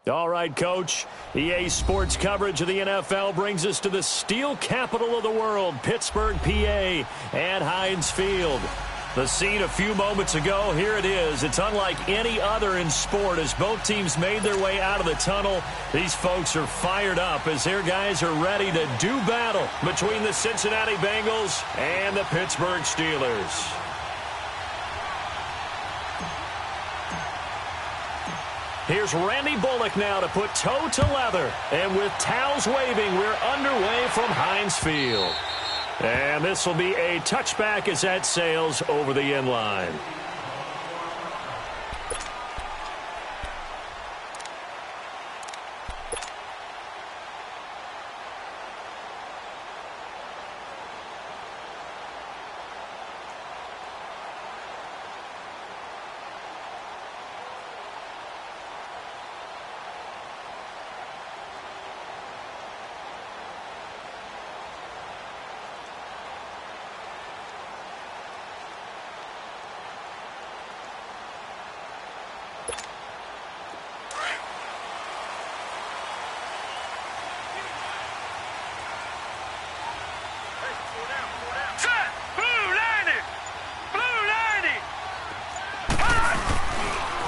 All right, Coach. EA Sports coverage of the NFL brings us to the steel capital of the world, Pittsburgh, PA, at Heinz Field. The scene a few moments ago, here it is. It's unlike any other in sport as both teams made their way out of the tunnel. These folks are fired up as their guys are ready to do battle between the Cincinnati Bengals and the Pittsburgh Steelers. Here's Randy Bullock now to put toe to leather. And with towels waving, we're underway from Heinz Field. And this will be a touchback as that sails over the end line.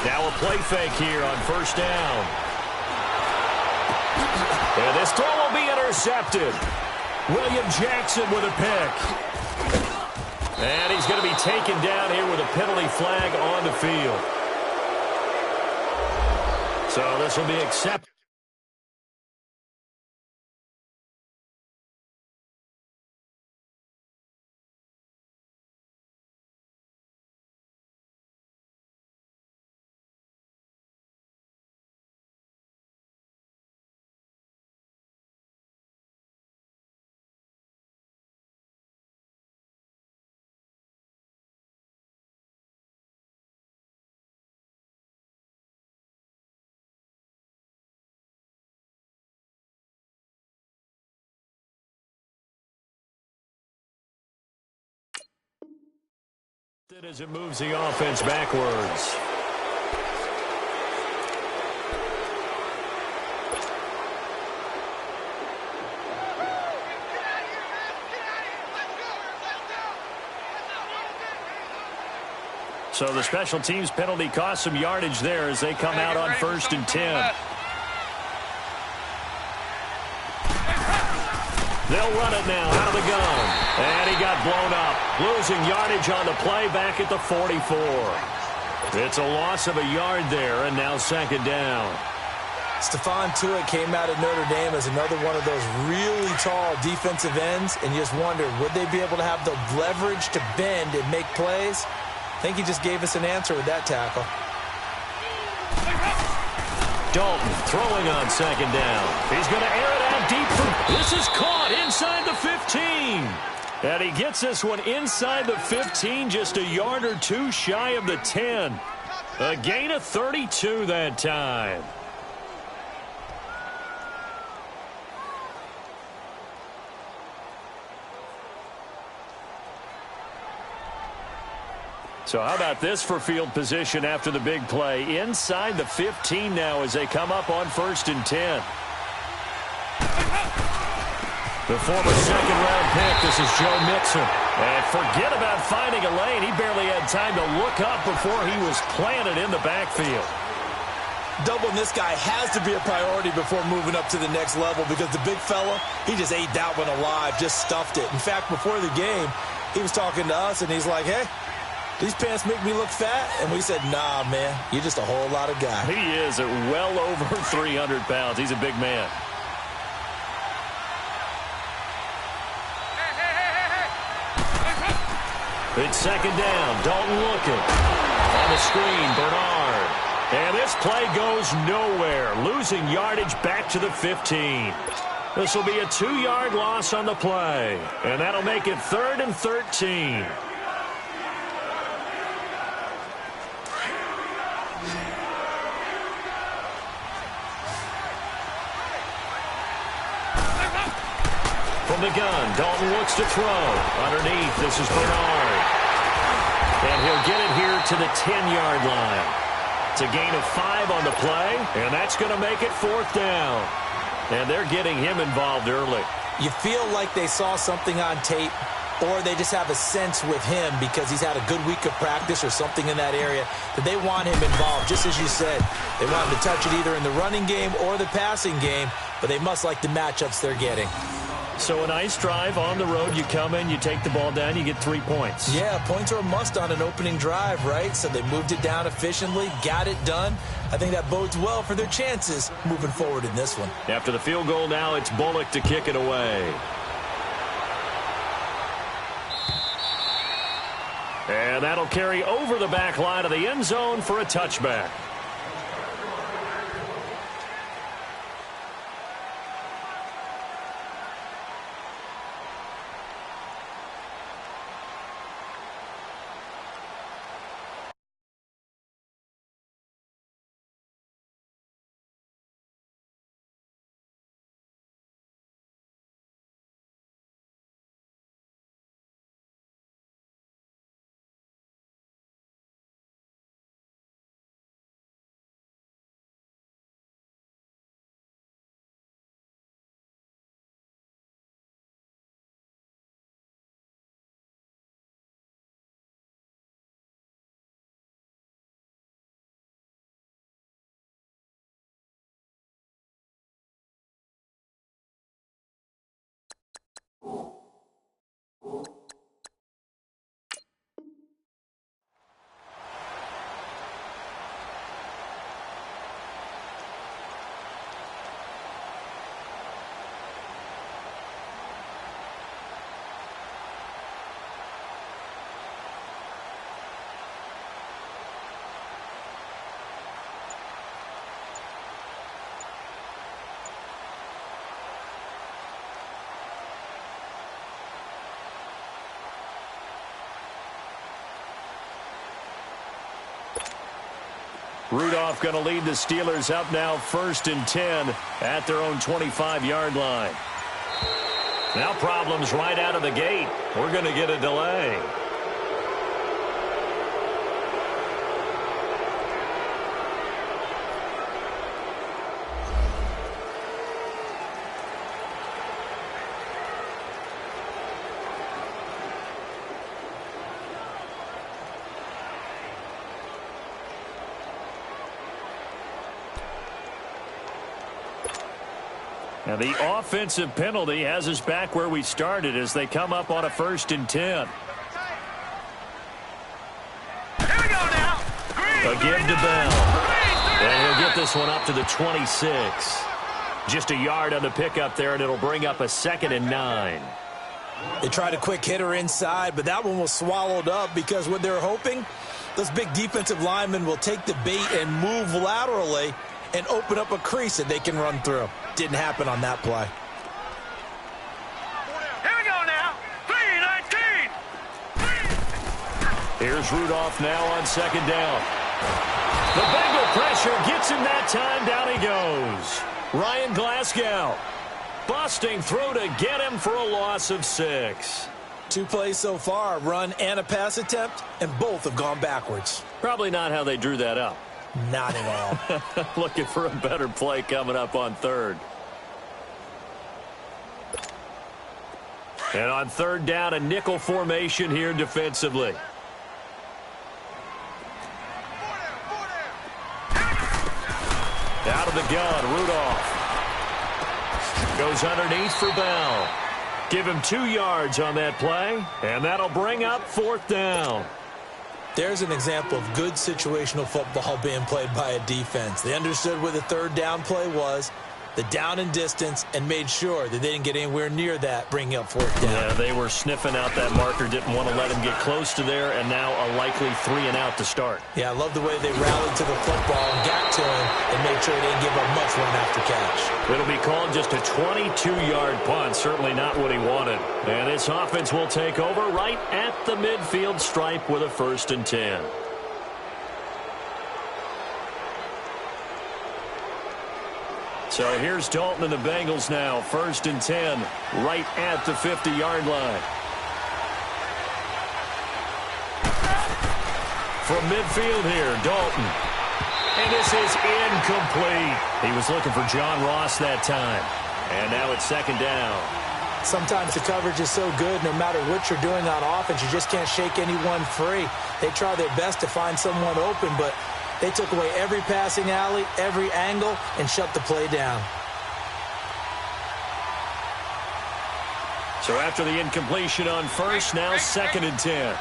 Now a play fake here on first down. And this throw will be intercepted. William Jackson with a pick. And he's going to be taken down here with a penalty flag on the field. So this will be accepted. As it moves the offense backwards. So the special teams penalty cost some yardage there as they come out on 1st and 10. They'll run it now out of the gun. And he got blown up. Losing yardage on the play back at the 44. It's a loss of a yard there, and now 2nd down. Stephon Tuitt came out of Notre Dame as another one of those really tall defensive ends, and you just wonder, would they be able to have the leverage to bend and make plays? I think he just gave us an answer with that tackle. Dalton throwing on 2nd down. He's going to air it out deep. This is caught inside the 15. And he gets this one inside the 15, just a yard or two shy of the 10. A gain of 32 that time. So how about this for field position after the big play? Inside the 15 now as they come up on 1st and 10. The former 2nd-round pick, this is Joe Mixon. And forget about finding a lane. He barely had time to look up before he was planted in the backfield. Doubling this guy has to be a priority before moving up to the next level because the big fella, he just ate that one alive, just stuffed it. In fact, before the game, he was talking to us, and he's like, hey, these pants make me look fat. And we said, nah, man, you're just a whole lot of guy. He is at well over 300 pounds. He's a big man. It's 2nd down. Dalton looking. On the screen, Bernard. And this play goes nowhere. Losing yardage back to the 15. This will be a 2-yard loss on the play. And that'll make it 3rd and 13. From the gun, Dalton looks to throw. Underneath, this is Bernard. And he'll get it here to the 10-yard line. It's a gain of 5 on the play, and that's going to make it 4th down. And they're getting him involved early. You feel like they saw something on tape, or they just have a sense with him because he's had a good week of practice or something in that area that they want him involved. Just as you said, they want him to touch it either in the running game or the passing game, but they must like the matchups they're getting. So a nice drive on the road. You come in, you take the ball down, you get 3 points. Yeah, points are a must on an opening drive, right? So they moved it down efficiently, got it done. I think that bodes well for their chances moving forward in this one. After the field goal now, it's Bullock to kick it away. And that'll carry over the back line of the end zone for a touchback. Rudolph going to lead the Steelers up now 1st and 10 at their own 25-yard line. Now problems right out of the gate. We're going to get a delay. Now the offensive penalty has us back where we started as they come up on a 1st and 10. Here we go now. A give to Bell. And he'll get this one up to the 26. Just a yard on the pickup there, and it'll bring up a 2nd and 9. They tried a quick hitter inside, but that one was swallowed up because what they're hoping, those big defensive linemen will take the bait and move laterally and open up a crease that they can run through. Didn't happen on that play. Here we go now. 3-19. Here's Rudolph now on 2nd down. The Bengal pressure gets him that time. Down he goes. Ryan Glasgow. Busting through to get him for a loss of 6. 2 plays so far, a run and a pass attempt, and both have gone backwards. Probably not how they drew that up. Not at all. Looking for a better play coming up on 3rd. And on 3rd down, a nickel formation here defensively. Out of the gun, Rudolph. Goes underneath for Bell. Give him 2 yards on that play, and that'll bring up 4th down. There's an example of good situational football being played by a defense. They understood where the 3rd down play was, the down and distance, and made sure that they didn't get anywhere near that, bringing up 4th down. Yeah, they were sniffing out that marker, didn't want to let him get close to there, and now a likely 3 and out to start. Yeah, I love the way they rallied to the football and got to him and made sure they didn't give up much run after catch. It'll be called just a 22-yard punt, certainly not what he wanted. And this offense will take over right at the midfield stripe with a 1st and 10. So here's Dalton and the Bengals now, 1st and 10, right at the 50-yard line. From midfield here, Dalton. And this is incomplete. He was looking for John Ross that time. And now it's second down. Sometimes the coverage is so good, no matter what you're doing on offense, you just can't shake anyone free. They try their best to find someone open, but they took away every passing alley, every angle, and shut the play down. So after the incompletion on first, now second and 10.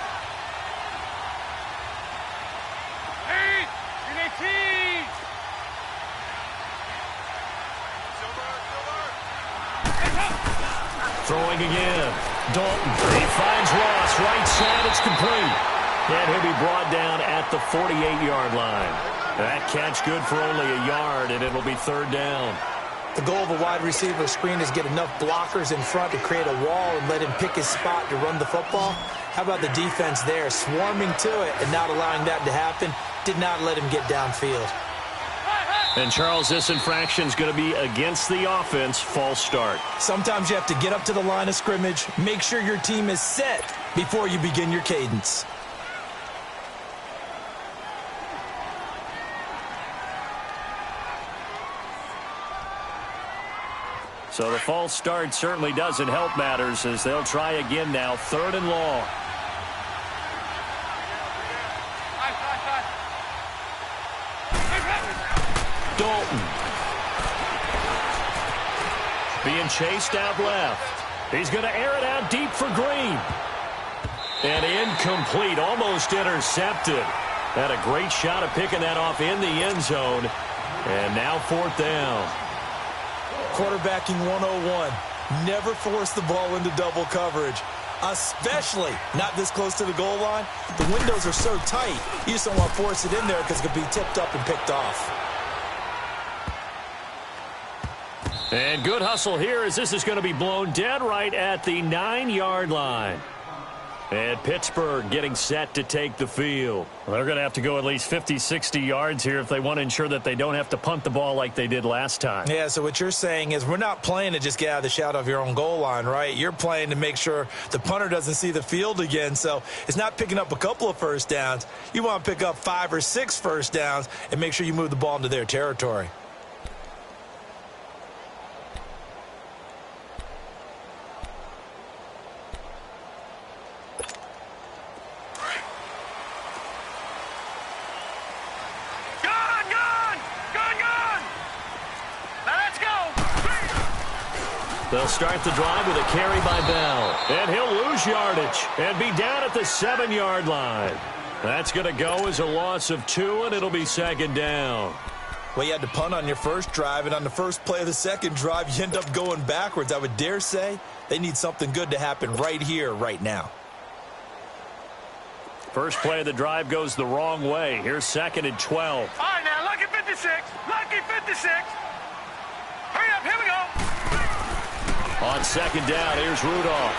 Throwing again. Dalton. He finds Ross. Right side. It's complete. And he'll be brought down at the 48-yard line. That catch good for only a yard, and it'll be third down. The goal of a wide receiver screen is get enough blockers in front to create a wall and let him pick his spot to run the football. How about the defense there, swarming to it and not allowing that to happen? Did not let him get downfield. And, Charles, this infraction is going to be against the offense, false start. Sometimes you have to get up to the line of scrimmage, make sure your team is set before you begin your cadence. So the false start certainly doesn't help matters as they'll try again now, third and long. Dalton. Being chased out left. He's going to air it out deep for Green. And incomplete, almost intercepted. Had a great shot of picking that off in the end zone. And now fourth down. Quarterbacking 101. Never force the ball into double coverage, especially not this close to the goal line. The windows are so tight, you just don't want to force it in there because it could be tipped up and picked off. And good hustle here as this is going to be blown dead right at the 9-yard line. And Pittsburgh getting set to take the field. Well, they're going to have to go at least 50, 60 yards here if they want to ensure that they don't have to punt the ball like they did last time. Yeah, so what you're saying is we're not playing to just get out of the shadow of your own goal line, right? You're playing to make sure the punter doesn't see the field again. So it's not picking up a couple of first downs. You want to pick up 5 or 6 first downs and make sure you move the ball into their territory. They'll start the drive with a carry by Bell. And he'll lose yardage and be down at the 7-yard line. That's going to go as a loss of 2, and it'll be second down. Well, you had to punt on your first drive, and on the first play of the second drive, you end up going backwards. I would dare say they need something good to happen right here, right now. First play of the drive goes the wrong way. Here's second and 12. All right, now, lucky 56. Lucky 56. Hurry up, here we go. On second down, here's Rudolph.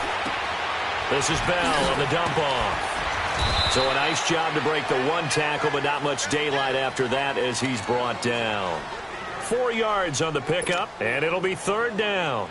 This is Bell on the dump off. So a nice job to break the one tackle, but not much daylight after that as he's brought down. 4 yards on the pickup, and it'll be third down.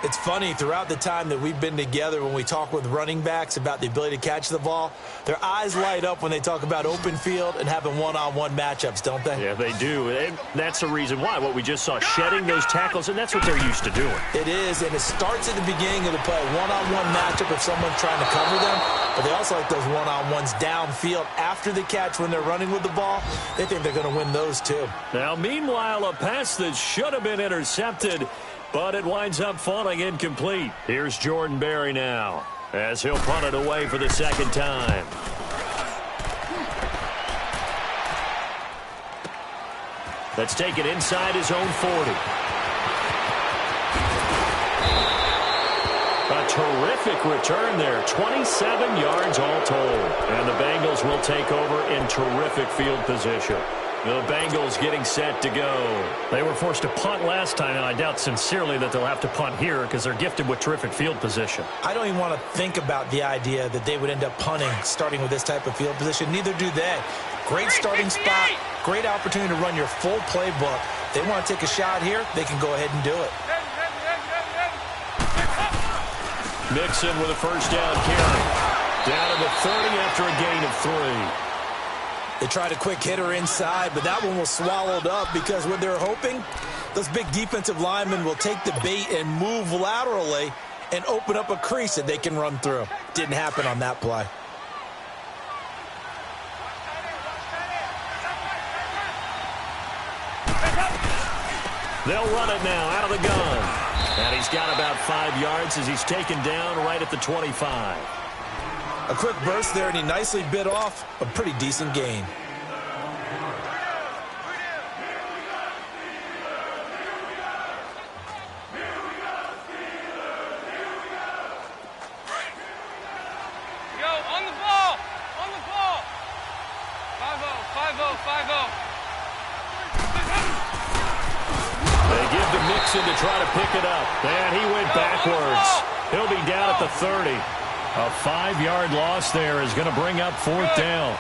It's funny, throughout the time that we've been together, when we talk with running backs about the ability to catch the ball, their eyes light up when they talk about open field and having one-on-one matchups, don't they? Yeah, they do. And that's the reason why. What we just saw, shedding those tackles, and that's what they're used to doing. It is, and it starts at the beginning of the play, one-on-one matchup if someone's trying to cover them, but they also like those one-on-ones downfield after the catch when they're running with the ball. They think they're going to win those too. Now, meanwhile, a pass that should have been intercepted, but it winds up falling incomplete. Here's Jordan Berry now as he'll punt it away for the second time. Let's take it inside his own 40. A terrific return there. 27 yards all told. And the Bengals will take over in terrific field position. The Bengals getting set to go. They were forced to punt last time, and I doubt sincerely that they'll have to punt here because they're gifted with terrific field position. I don't even want to think about the idea that they would end up punting starting with this type of field position. Neither do they. Great starting spot, great opportunity to run your full playbook. They want to take a shot here, they can go ahead and do it. Mixon with a first down carry. Down to the 30 after a gain of 3. They tried a quick hitter inside, but that one was swallowed up because what they're hoping, those big defensive linemen will take the bait and move laterally and open up a crease that they can run through. Didn't happen on that play. They'll run it now out of the gun. And he's got about 5 yards as he's taken down right at the 25. A quick burst there, and he nicely bit off a pretty decent gain. Go, on the ball! On the ball! 5-0, 5-0, 5-0. They give to Mixon to try to pick it up. And he went backwards. He'll be down at the 30. A 5-yard loss there is going to bring up 4th down.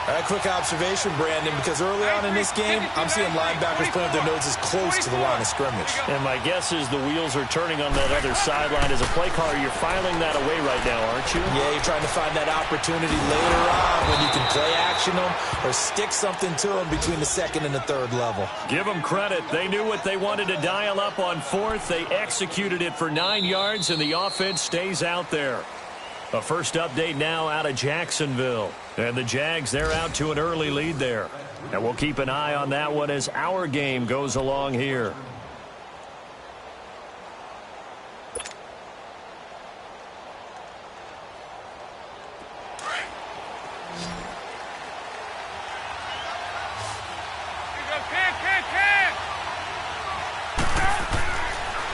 A quick observation, Brandon, because early on in this game, I'm seeing linebackers putting their noses close to the line of scrimmage. And my guess is the wheels are turning on that other sideline. As a play caller, you're filing that away right now, aren't you? Yeah, you're trying to find that opportunity later on when you can play action them or stick something to them between the 2nd and the 3rd level. Give them credit. They knew what they wanted to dial up on 4th. They executed it for 9 yards, and the offense stays out there. A first update now out of Jacksonville. And the Jags, they're out to an early lead there. And we'll keep an eye on that one as our game goes along here.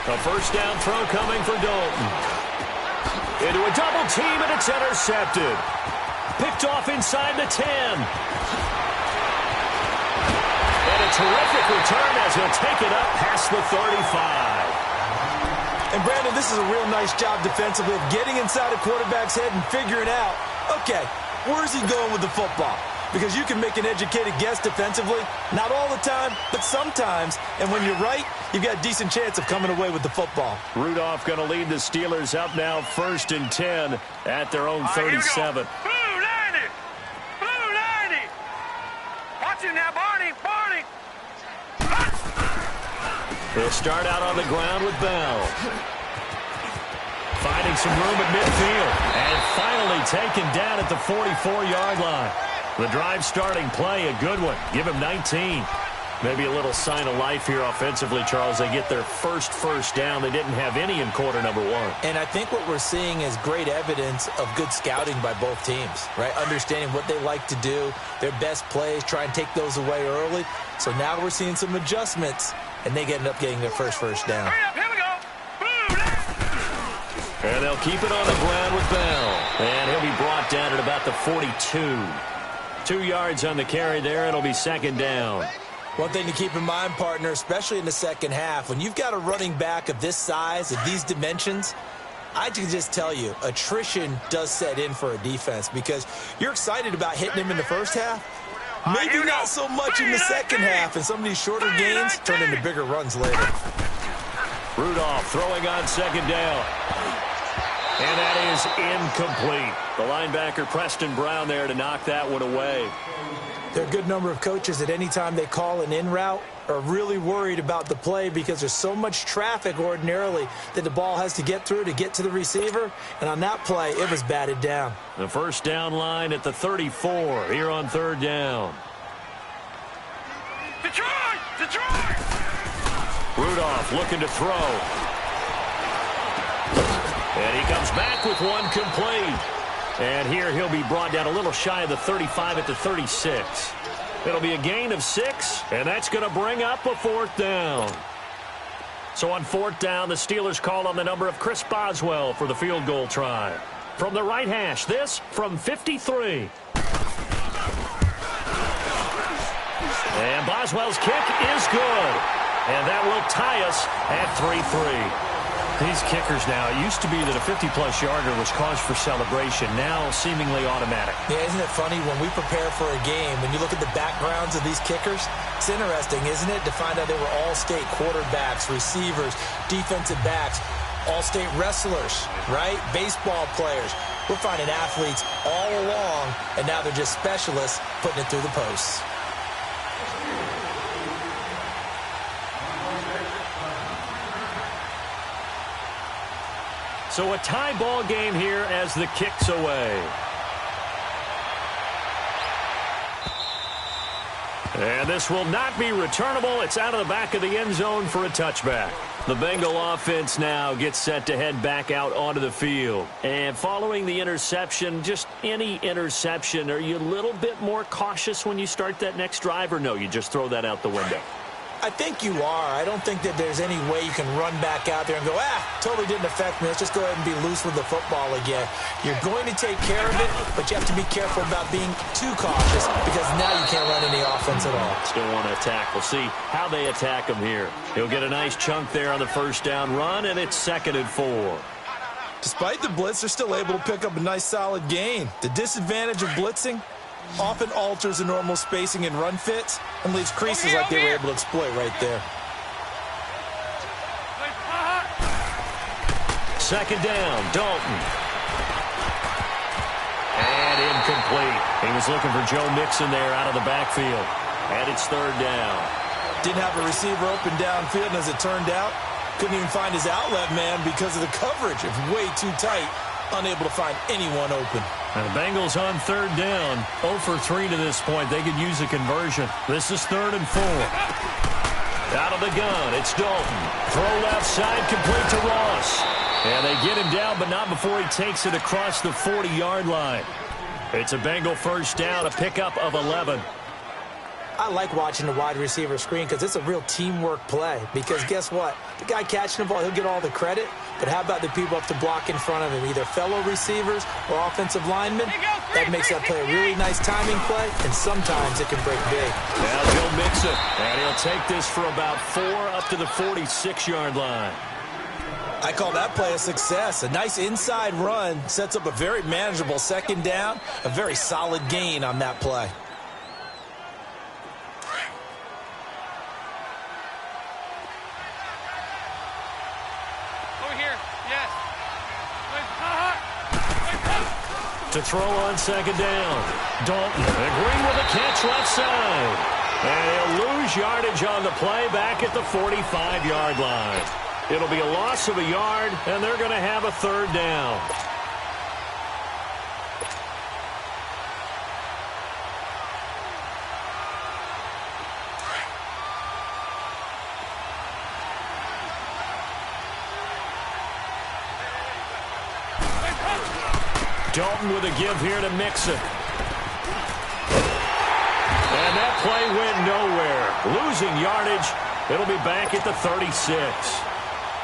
A first down throw coming for Dalton. Into a double team, and it's intercepted. Picked off inside the 10. And a terrific return as he'll take it up past the 35. And, Brandon, this is a real nice job defensively of getting inside a quarterback's head and figuring out, okay, where's he going with the football? Because you can make an educated guess defensively, not all the time, but sometimes. And when you're right, you've got a decent chance of coming away with the football. Rudolph going to lead the Steelers up now 1st and 10 at their own 37. Blue 90! Blue 90! Watch it now, Barney! Barney! They'll start out on the ground with Bell. Finding some room at midfield. And finally taken down at the 44-yard line. The drive starting play, a good one. Give him 19. Maybe a little sign of life here offensively, Charles. They get their first down. They didn't have any in quarter number 1. And I think what we're seeing is great evidence of good scouting by both teams, right? Understanding what they like to do, their best plays, try and take those away early. So now we're seeing some adjustments, and they end up getting their first down. Hurry up, here we go! Blue 90! And they'll keep it on the ground with Bell. And he'll be brought down at about the 42. 2 yards on the carry there. It'll be 2nd down. One thing to keep in mind, partner, especially in the second half, when you've got a running back of this size, of these dimensions, I can just tell you, attrition does set in for a defense because you're excited about hitting him in the first half. Maybe not so much in the second half, and some of these shorter gains turn into bigger runs later. Rudolph throwing on 2nd down. And that is incomplete. The linebacker, Preston Brown, there to knock that one away. There are a good number of coaches that any time they call an in route are really worried about the play because there's so much traffic ordinarily that the ball has to get through to get to the receiver. And on that play, it was batted down. The first down line at the 34 here on 3rd down. Detroit! Detroit! Rudolph looking to throw. And he comes back with one complete. And here he'll be brought down a little shy of the 35 at the 36. It'll be a gain of 6, and that's going to bring up a 4th down. So on 4th down, the Steelers call on the number of Chris Boswell for the field goal try. From the right hash, this from 53. And Boswell's kick is good. And that will tie us at 3-3. These kickers now, it used to be that a 50-plus yarder was cause for celebration, now seemingly automatic. Yeah, isn't it funny when we prepare for a game, when you look at the backgrounds of these kickers, it's interesting, isn't it, to find out they were all-state quarterbacks, receivers, defensive backs, all-state wrestlers, right? Baseball players. We're finding athletes all along, and now they're just specialists putting it through the posts. So a tie ball game here as the kick's away. And this will not be returnable. It's out of the back of the end zone for a touchback. The Bengal offense now gets set to head back out onto the field. And following the interception, just any interception, are you a little bit more cautious when you start that next drive, or no, you just throw that out the window? I think you are. I don't think that there's any way you can run back out there and go, totally didn't affect me. Let's just go ahead and be loose with the football again. You're going to take care of it, but you have to be careful about being too cautious because now you can't run any offense at all. Still want to attack. We'll see how they attack him here. He'll get a nice chunk there on the first down run, and it's 2nd and 4. Despite the blitz, they're still able to pick up a nice solid gain. The disadvantage of blitzing often alters the normal spacing and run fits and leaves creases like they were able to exploit right there. 2nd down, Dalton. And incomplete. He was looking for Joe Mixon there out of the backfield. And it's 3rd down. Didn't have a receiver open downfield, and as it turned out, couldn't even find his outlet man because of the coverage. It was way too tight, unable to find anyone open. And the Bengals on 3rd down, 0 for 3 to this point. They could use a conversion. This is 3rd and 4. Out of the gun, it's Dalton. Throw left side, complete to Ross. And they get him down, but not before he takes it across the 40-yard line. It's a Bengal first down, a pickup of 11. I like watching the wide receiver screen because it's a real teamwork play. Because guess what? The guy catching the ball, he'll get all the credit. But how about the people up to block in front of him, either fellow receivers or offensive linemen? That makes that play a really nice timing play, and sometimes it can break big. Now Joe Mixon, and he'll take this for about 4 up to the 46-yard line. I call that play a success. A nice inside run sets up a very manageable 2nd down, a very solid gain on that play. To throw on 2nd down. Dalton agreeing with a catch left side. And he'll lose yardage on the play back at the 45-yard line. It'll be a loss of a yard, and they're going to have a 3rd down. Dalton with a give here to Mixon. And that play went nowhere. Losing yardage. It'll be back at the 36.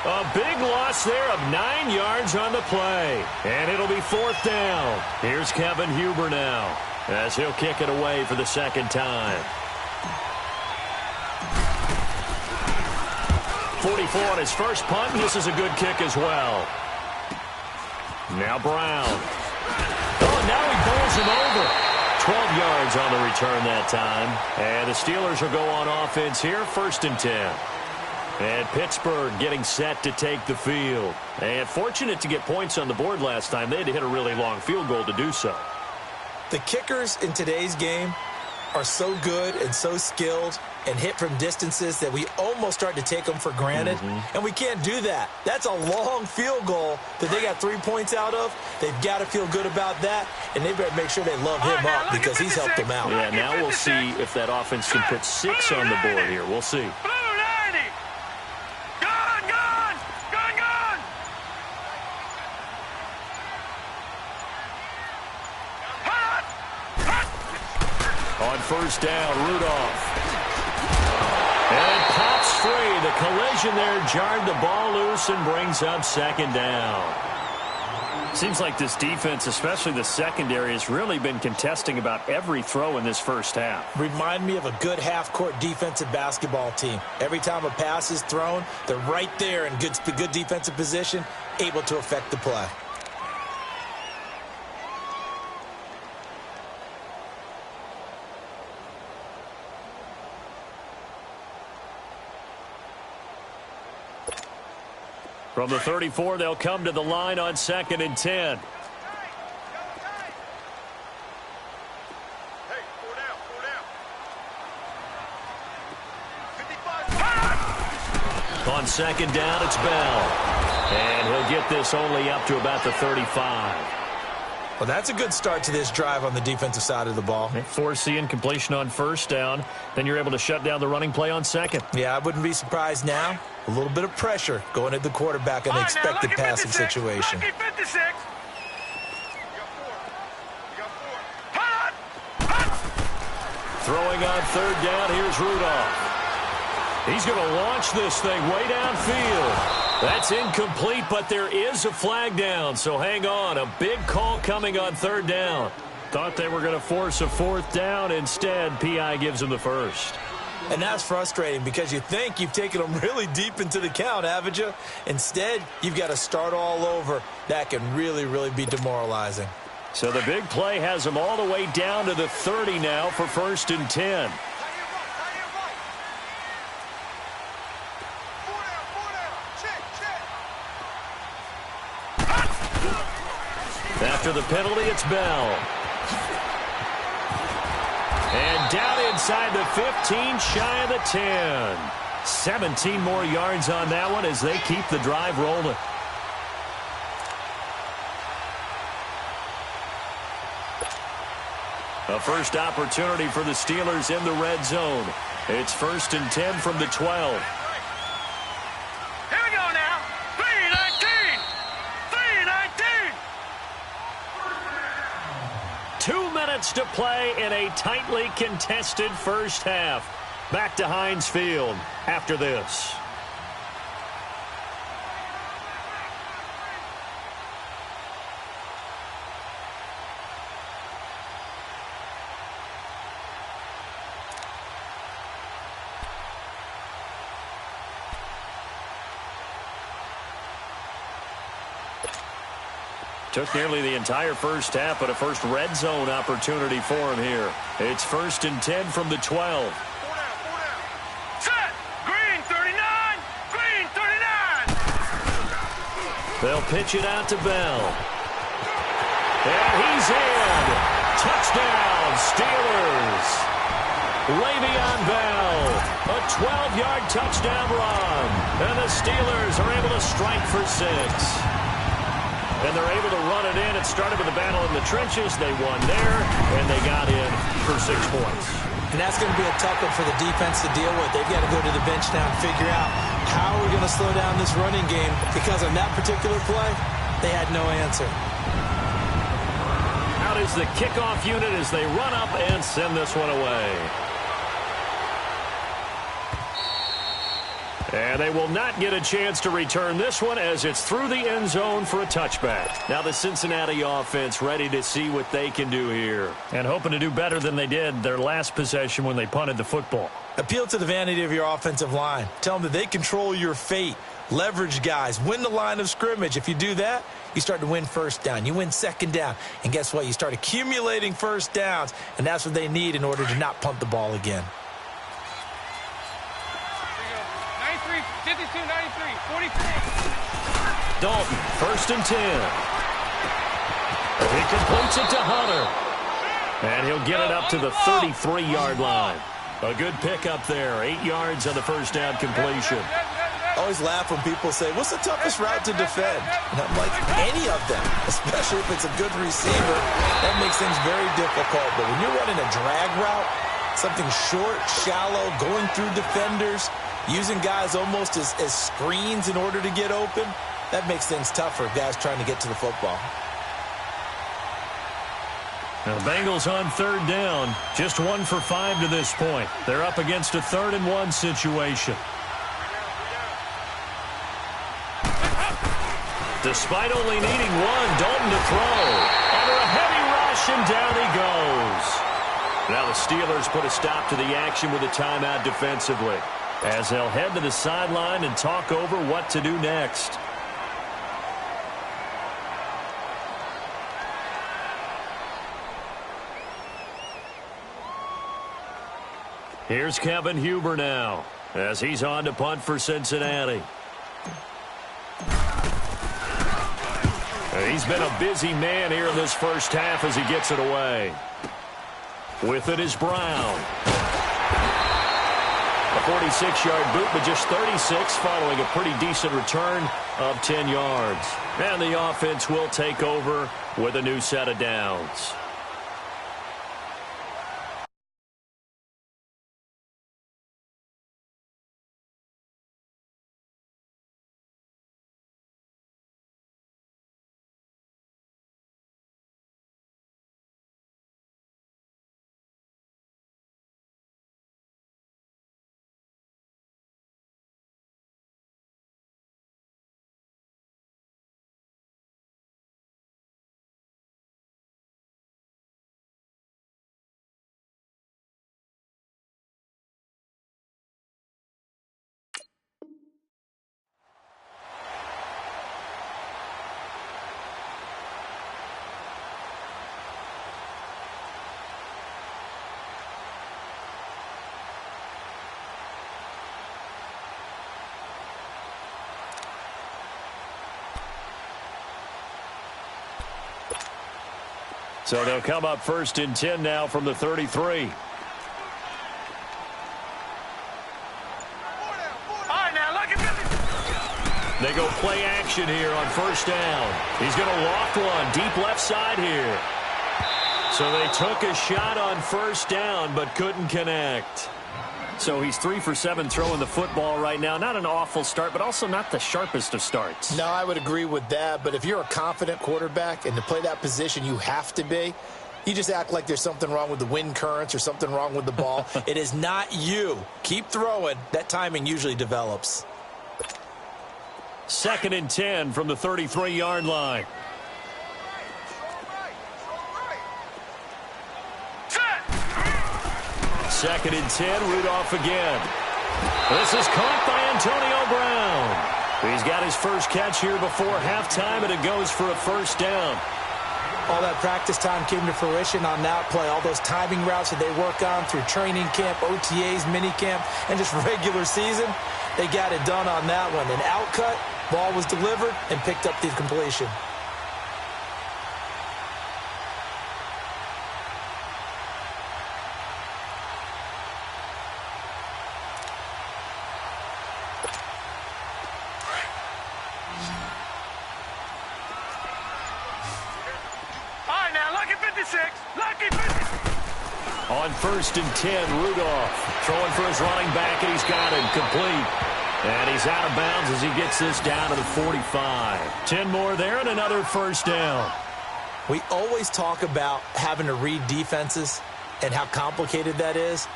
A big loss there of 9 yards on the play. And it'll be 4th down. Here's Kevin Huber now as he'll kick it away for the 2nd time. 44 on his first punt. This is a good kick as well. Now Brown. Now he bowls him over. 12 yards on the return that time. And the Steelers will go on offense here, 1st and 10. And Pittsburgh getting set to take the field. And fortunate to get points on the board last time. They had to hit a really long field goal to do so. The kickers in today's game are so good and so skilled and hit from distances that we almost start to take them for granted. And we can't do that. That's a long field goal that they got 3 points out of. They've got to feel good about that, and they better make sure they love him up because he's helped them out. Yeah, now we'll see if that offense can put 6 on the board here. We'll see. On 1st down, Rudolph. And it pops free. The collision there jarred the ball loose and brings up 2nd down. Seems like this defense, especially the secondary, has really been contesting about every throw in this first half. Remind me of a good half-court defensive basketball team. Every time a pass is thrown, they're right there in good defensive position, able to affect the play. From the 34, they'll come to the line on 2nd and 10. On second down, it's Bell. And he'll get this only up to about the 35. Well, that's a good start to this drive on the defensive side of the ball. Force the incompletion on first down. Then you're able to shut down the running play on second. Yeah, I wouldn't be surprised now. A little bit of pressure going at the quarterback in an expected passing situation. Lucky 56. Throwing on third down, here's Rudolph. He's going to launch this thing way downfield. That's incomplete, but there is a flag down, so hang on. A big call coming on third down. Thought they were going to force a fourth down. Instead, P.I. gives them the first. And that's frustrating because you think you've taken them really deep into the count, haven't you? Instead, you've got to start all over. That can really, really be demoralizing. So the big play has them all the way down to the 30 now for 1st and 10. After the penalty, it's Bell. And down inside the 15, shy of the 10. 17 more yards on that one as they keep the drive rolling. A first opportunity for the Steelers in the red zone. It's 1st and 10 from the 12. Here we go now. 3-19. 3-19. 2 minutes to play in a tightly contested first half. Back to Heinz Field after this. Took nearly the entire first half, but a first red zone opportunity for him here. It's 1st and 10 from the 12. Set. Green 39. Green 39. They'll pitch it out to Bell. And he's in. Touchdown, Steelers. Le'Veon Bell. A 12-yard touchdown run. And the Steelers are able to strike for 6. And they're able to run it in. It started with a battle in the trenches. They won there, and they got in for 6 points. And that's going to be a tough one for the defense to deal with. They've got to go to the bench now and figure out how we're going to slow down this running game, because on that particular play, they had no answer. Out is the kickoff unit as they run up and send this one away. And they will not get a chance to return this one as it's through the end zone for a touchback. Now the Cincinnati offense ready to see what they can do here. And hoping to do better than they did their last possession when they punted the football. Appeal to the vanity of your offensive line. Tell them that they control your fate. Leverage guys. Win the line of scrimmage. If you do that, you start to win first down. You win second down. And guess what? You start accumulating first downs. And that's what they need in order to not punt the ball again. 52, 93, 44. Dalton, 1st and 10. He completes it to Hunter. And he'll get it up to the 33-yard line. A good pickup there. 8 yards on the first down completion. I always laugh when people say, what's the toughest route to defend? And I'm like, any of them, especially if it's a good receiver. That makes things very difficult. But when you're running a drag route, something short, shallow, going through defenders, using guys almost as screens in order to get open, that makes things tougher, guys trying to get to the football. Now the Bengals on third down, just 1 for 5 to this point. They're up against a 3rd and 1 situation. Despite only needing 1, Dalton to throw. Under a heavy rush, and down he goes. Now the Steelers put a stop to the action with a timeout defensively, as they'll head to the sideline and talk over what to do next. Here's Kevin Huber now, as he's on to punt for Cincinnati. And he's been a busy man here in this first half as he gets it away. With it is Brown. A 46-yard boot, but just 36 following a pretty decent return of 10 yards. And the offense will take over with a new set of downs. So they'll come up 1st and 10 now from the 33. They go play action here on 1st down. He's going to loft one deep left side here. So they took a shot on 1st down but couldn't connect. So he's 3 for 7 throwing the football right now. Not an awful start, but also not the sharpest of starts. No, I would agree with that. But if you're a confident quarterback and to play that position you have to be, you just act like there's something wrong with the wind currents or something wrong with the ball. It is not you. Keep throwing. That timing usually develops. 2nd and 10 from the 33-yard line. Second and 10, Rudolph again. This is caught by Antonio Brown. He's got his first catch here before halftime, and it goes for a 1st down. All that practice time came to fruition on that play. All those timing routes that they work on through training camp, OTAs, minicamp, and just regular season, they got it done on that one. An out cut, ball was delivered, and picked up the completion. On 1st and 10, Rudolph throwing for his running back, and he's got him complete. And he's out of bounds as he gets this down to the 45. 10 more there and another 1st down. We always talk about having to read defenses and how complicated that is.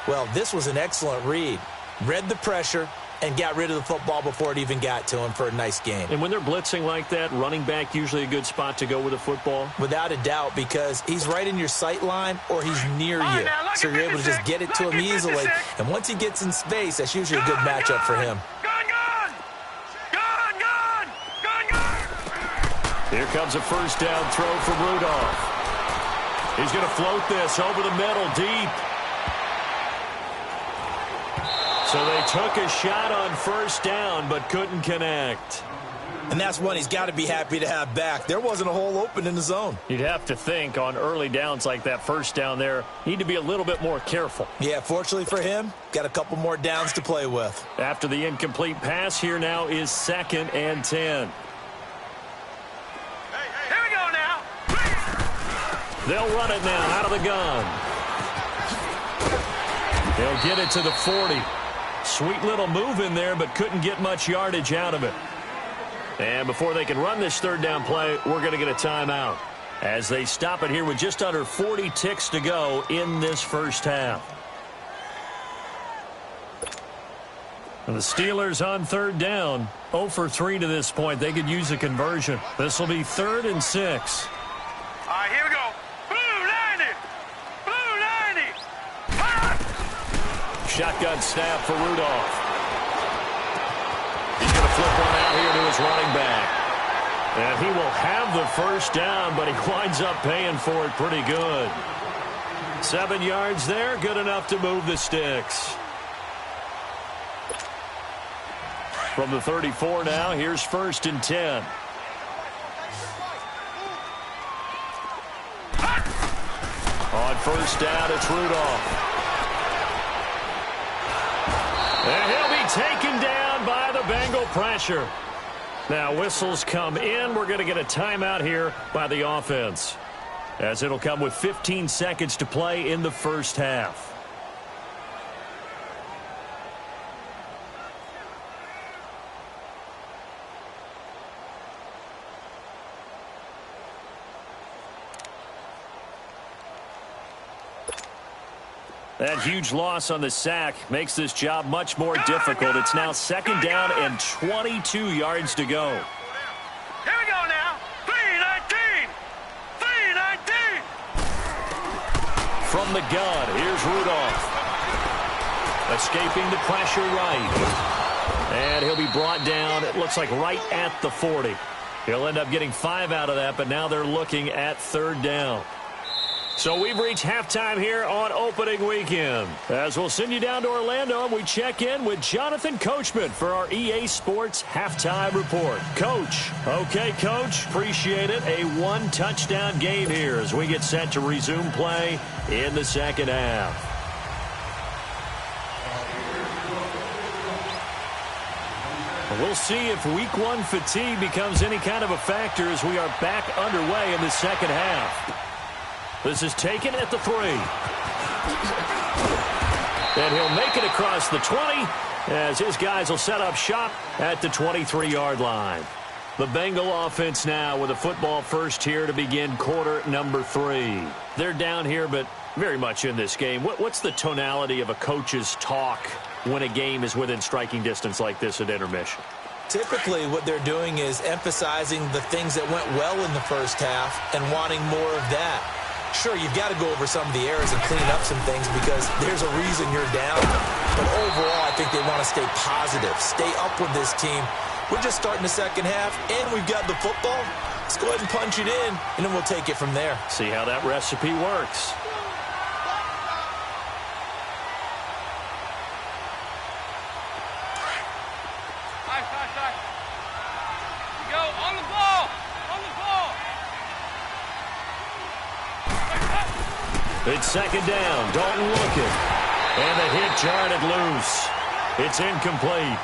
Well, this was an excellent read. Read the pressure and got rid of the football before it even got to him for a nice game. And when they're blitzing like that, running back usually a good spot to go with the football? Without a doubt, because he's right in your sight line or he's near you. So you're able to just get it to him easily. And once he gets in space, that's usually a good matchup for him. Here comes a 1st down throw from Rudolph. He's going to float this over the middle deep. So they took a shot on 1st down but couldn't connect. And that's one he's got to be happy to have back. There wasn't a hole open in the zone. You'd have to think on early downs like that 1st down there, need to be a little bit more careful. Yeah, fortunately for him, got a couple more downs to play with. After the incomplete pass, here now is 2nd and 10. Here we go now. They'll run it now out of the gun. They'll get it to the 40. Sweet little move in there, but couldn't get much yardage out of it. And before they can run this 3rd down play, we're going to get a timeout as they stop it here with just under 40 ticks to go in this 1st half. And the Steelers on 3rd down, 0 for 3 to this point. They could use a conversion. This will be 3rd and 6. All right, here we go. Shotgun snap for Rudolph. He's going to flip one out here to his running back. And he will have the 1st down, but he winds up paying for it pretty good. 7 yards there, good enough to move the sticks. From the 34 now, here's 1st and 10. On 1st down, it's Rudolph. taken down by the Bengal pressure. Now whistles come in. We're going to get a timeout here by the offense, as it'll come with 15 seconds to play in the first half. That huge loss on the sack makes this job much more difficult. It's now second down and 22 yards to go. Here we go now. 3-19. 3-19. From the gun, here's Rudolph. Escaping the pressure right. And he'll be brought down, it looks like right at the 40. He'll end up getting 5 out of that, but now they're looking at third down. So we've reached halftime here on opening weekend, as we'll send you down to Orlando and we check in with Jonathan Coachman for our EA Sports Halftime Report. Coach. Okay, Coach. Appreciate it. A one-touchdown game here as we get set to resume play in the second half. We'll see if week one fatigue becomes any kind of a factor as we are back underway in the second half. This is taken at the 3. And he'll make it across the 20 as his guys will set up shop at the 23-yard line. The Bengal offense now with a football first here to begin quarter number 3. They're down here, but very much in this game. What's the tonality of a coach's talk when a game is within striking distance like this at intermission? Typically, what they're doing is emphasizing the things that went well in the first half and wanting more of that. Sure, you've got to go over some of the errors and clean up some things because there's a reason you're down. But overall, I think they want to stay positive, stay up with this team. We're just starting the second half, and we've got the football. Let's go ahead and punch it in, and then we'll take it from there. See how that recipe works. Go on the ball. On the ball. It's second down. Dalton looking. And the hit jarred it loose. It's incomplete.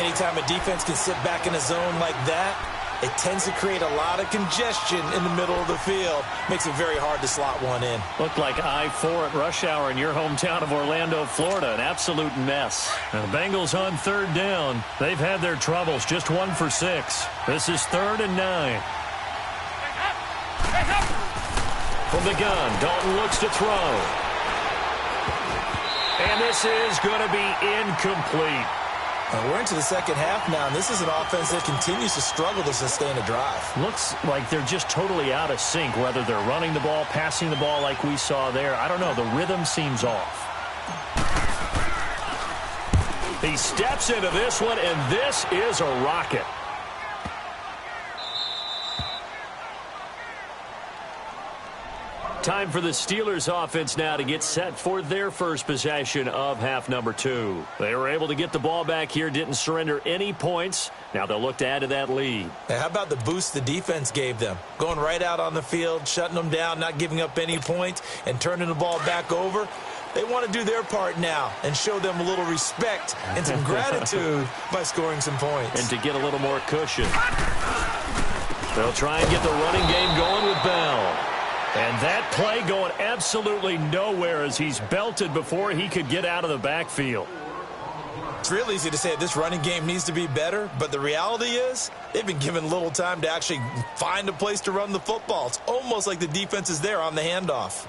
Anytime a defense can sit back in a zone like that, it tends to create a lot of congestion in the middle of the field. Makes it very hard to slot one in. Looked like I-4 at rush hour in your hometown of Orlando, Florida. An absolute mess. Now, the Bengals on third down. They've had their troubles. Just 1 for 6. This is 3rd and 9. From the gun, Dalton looks to throw. And this is going to be incomplete. We're into the second half now, and this is an offense that continues to struggle to sustain a drive. Looks like they're just totally out of sync, whether they're running the ball, passing the ball like we saw there. I don't know. The rhythm seems off. He steps into this one, and this is a rocket. Time for the Steelers offense now to get set for their first possession of half number 2. They were able to get the ball back here, didn't surrender any points. Now they'll look to add to that lead. Now, how about the boost the defense gave them? Going right out on the field, shutting them down, not giving up any points, and turning the ball back over. They want to do their part now and show them a little respect and some gratitude by scoring some points. And to get a little more cushion. They'll try and get the running game going with Bell. And that play going absolutely nowhere as he's belted before he could get out of the backfield. It's real easy to say this running game needs to be better, but the reality is they've been given little time to actually find a place to run the football. It's almost like the defense is there on the handoff.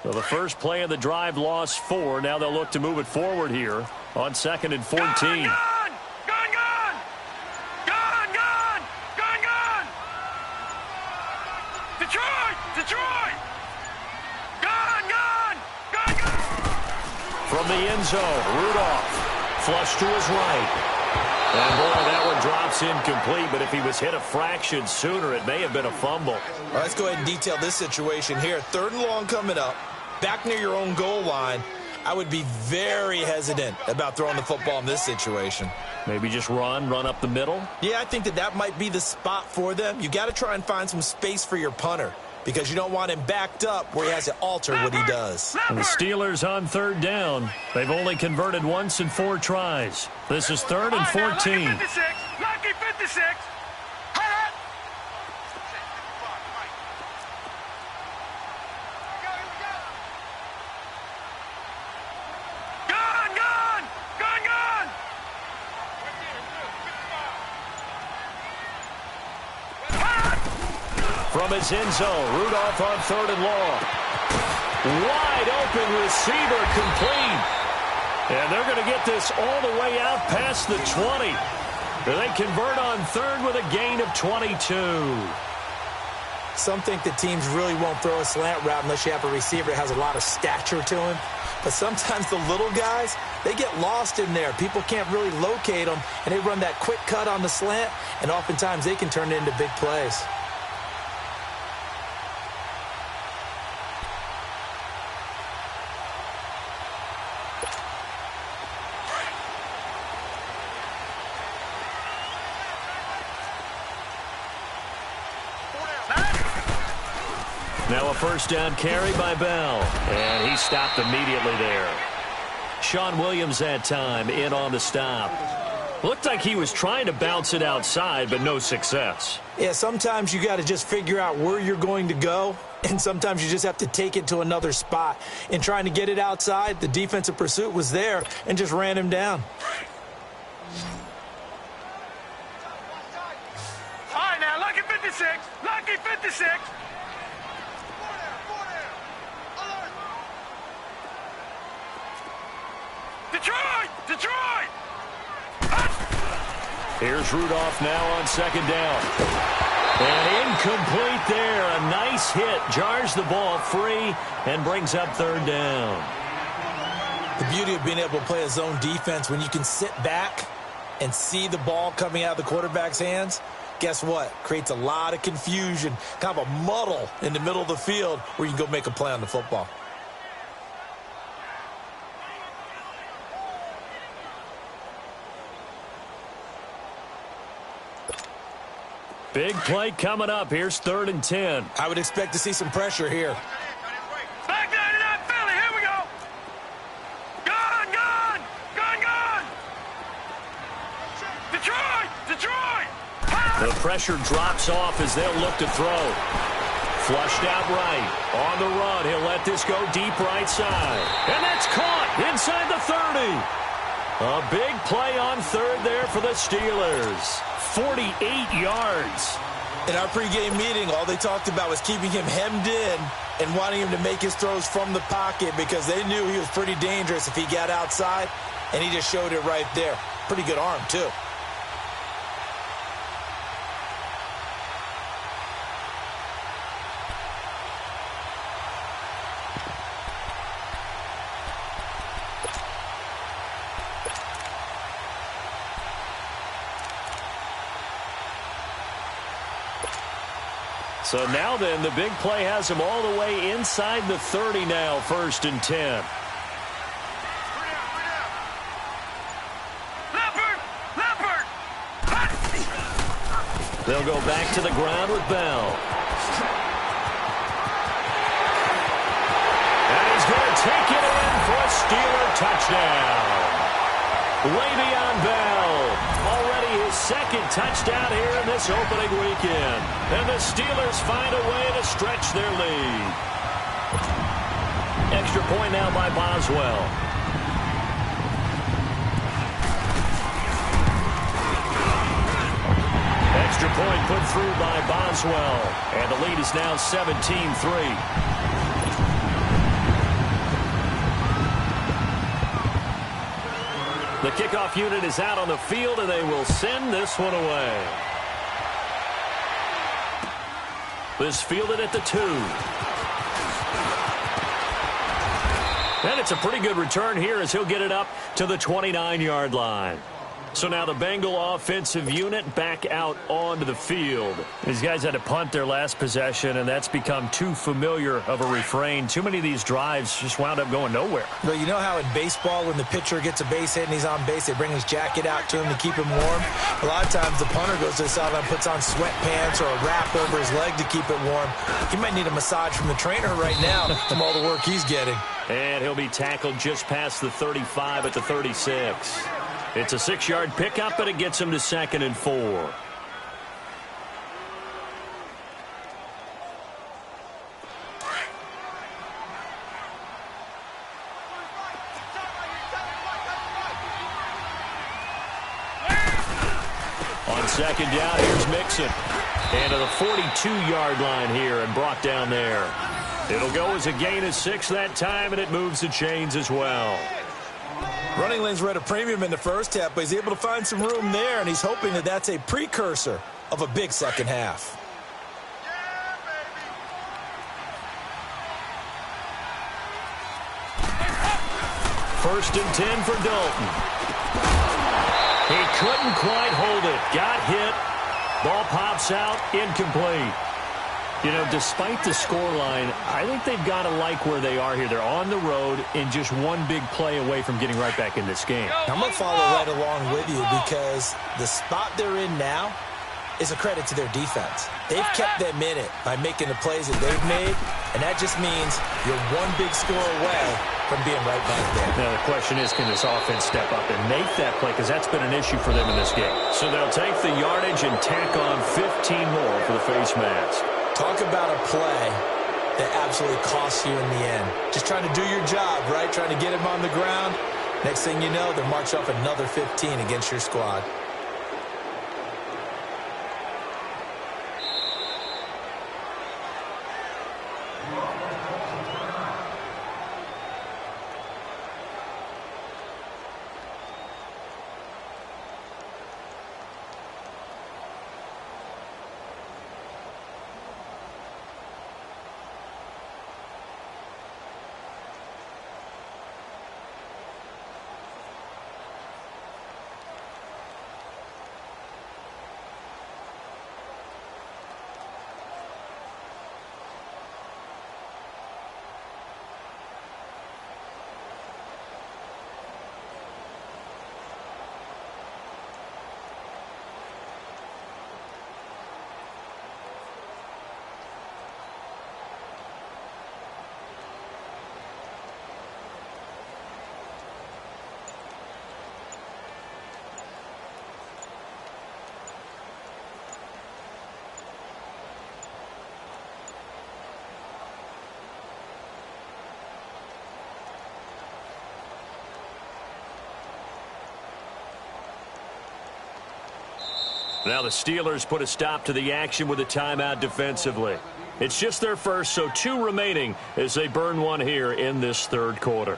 So the first play of the drive lost 4. Now they'll look to move it forward here on 2nd and 14. Gun! Detroit! Gun! From the end zone, Rudolph. Flush to his right. And boy, that one drops incomplete, but if he was hit a fraction sooner, it may have been a fumble. All right, let's go ahead and detail this situation here. 3rd and long coming up. back near your own goal line, I would be very hesitant about throwing the football in this situation. Maybe just run up the middle? Yeah, I think that might be the spot for them. You got to try and find some space for your punter because you don't want him backed up where he has to alter what he does. And the Steelers on third down. They've only converted once in 4 tries. This is 3rd and 14. Lucky 56. Lucky 56. From his end zone, Rudolph on 3rd and long. Wide open receiver complete. And they're going to get this all the way out past the 20. They convert on 3rd with a gain of 22. Some think that teams really won't throw a slant route unless you have a receiver that has a lot of stature to him. But sometimes the little guys, they get lost in there. People can't really locate them, and they run that quick cut on the slant, and oftentimes they can turn it into big plays. Now a first down carry by Bell. And he stopped immediately there. Sean Williams that time in on the stop. Looked like he was trying to bounce it outside, but no success. Yeah, sometimes you got to just figure out where you're going to go, and sometimes you just have to take it to another spot. In trying to get it outside, the defensive pursuit was there and just ran him down. All right, now, lucky 56. Lucky 56. Detroit! Detroit! Here's Rudolph now on 2nd down. And incomplete there. A nice hit. Jars the ball free and brings up 3rd down. The beauty of being able to play a zone defense when you can sit back and see the ball coming out of the quarterback's hands, guess what? Creates a lot of confusion, kind of a muddle in the middle of the field where you can go make a play on the football. Big play coming up. Here's 3rd and 10. I would expect to see some pressure here. Back 99, Philly, here we go. Gone, gone, gone, gone. Detroit, Detroit. The pressure drops off as they'll look to throw. Flushed out right. On the run, he'll let this go deep right side. And that's caught inside the 30. A big play on 3rd there for the Steelers. 48 yards. In our pregame meeting, all they talked about was keeping him hemmed in and wanting him to make his throws from the pocket because they knew he was pretty dangerous if he got outside, and he just showed it right there. Pretty good arm, too. So now then, the big play has him all the way inside the 30 now, 1st and 10. Leopard! They'll go back to the ground with Bell. And he's going to take it in for a Steeler touchdown. Le'Veon Bell, already his 2nd touchdown here in this opening weekend. And the Steelers find a way to stretch their lead. Extra point now by Boswell. Extra point put through by Boswell. And the lead is now 17-3. The kickoff unit is out on the field, and they will send this one away. This fielded at the 2. And it's a pretty good return here as he'll get it up to the 29-yard line. So now the Bengal offensive unit back out onto the field. These guys had to punt their last possession, and that's become too familiar of a refrain. Too many of these drives just wound up going nowhere. Well, you know how in baseball when the pitcher gets a base hit and he's on base, they bring his jacket out to him to keep him warm? A lot of times the punter goes to the sideline, puts on sweatpants or a wrap over his leg to keep it warm. He might need a massage from the trainer right now from all the work he's getting. And he'll be tackled just past the 35 at the 36. It's a 6-yard pickup, but it gets him to 2nd and 4. On 2nd down, here's Mixon. And to the 42-yard line here and brought down there. It'll go as a gain of 6 that time, and it moves the chains as well. Running lanes were at a premium in the first half, but he's able to find some room there, and he's hoping that that's a precursor of a big second half. First and 10 for Dalton. He couldn't quite hold it. Got hit. Ball pops out. Incomplete. You know, despite the scoreline, I think they've got to like where they are here. They're on the road and just one big play away from getting right back in this game. I'm going to follow right along with you because the spot they're in now is a credit to their defense. They've kept them in it by making the plays that they've made, and that just means you're one big score away from being right back there. Now, the question is, can this offense step up and make that play? Because that's been an issue for them in this game. So they'll take the yardage and tack on 15 more for the face mask. Talk about a play that absolutely costs you in the end. Just trying to do your job, right? Trying to get him on the ground. Next thing you know, they'll march off another 15 against your squad. Now the Steelers put a stop to the action with a timeout defensively. It's just their first, so 2 remaining as they burn one here in this third quarter.